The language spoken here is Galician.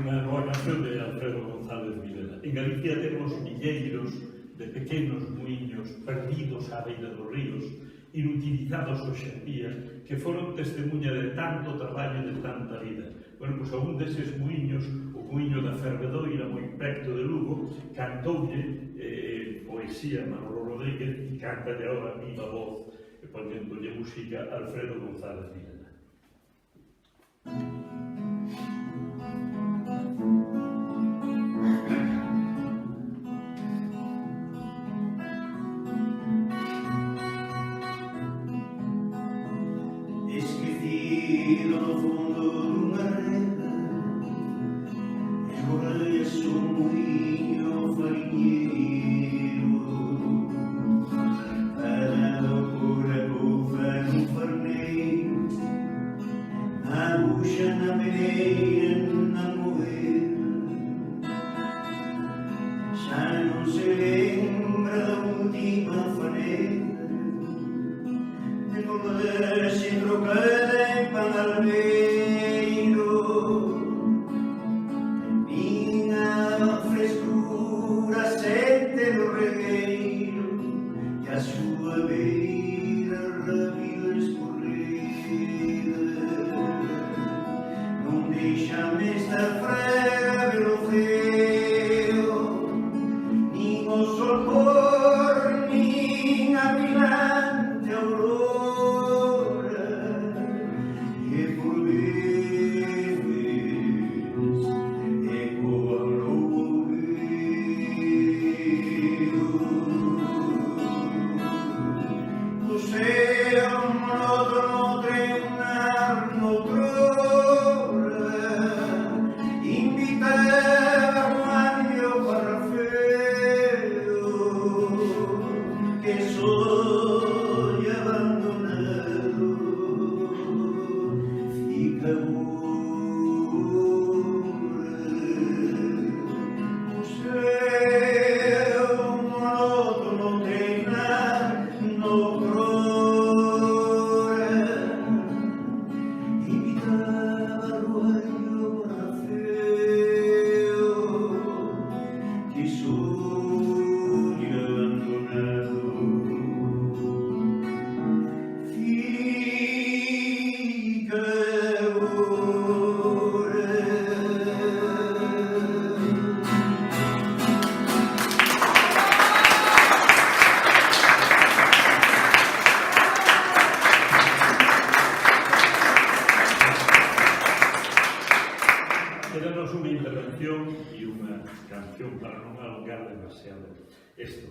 Unha nova canción de Alfredo González Vilela. En Galicia temos milleiros de pequenos muiños perdidos á beira dos ríos, inutilizados hoxe en día, que foron testemunha de tanto traballo e de tanta vida. Bueno, pois algún deses muiños, o muiño da Fervedoira, moi preto de Lugo, cantoulle poesía Manolo Rodríguez e cantalle agora a viva voz, poñéndolle música Alfredo González Vilela. Esquecido no fundo dunha reda, esborralles un muiño fariñeiro, parado por a couza nun farneiro, na buxa, na pereira, na moeda. Xa non se lembra da última faneta, de poderse trocar en panalmeiro, nin a frescura sente do regueiro, e a súa beira rápida escorrida non deixa-me esta frega ver o ceo, nin o sol por, nin a brilante aurora, e por vezes ecoa no ouvido. Do céu monótono treinar noutrora, invitar un anio parfeo, que soy abandonado, fica o céu monótono treinar noutrora, invitaba arroyo parfeo, que soy abandonado. Fica ora. Quédanos unha intervención e unha canción para non alongar demasiado isto.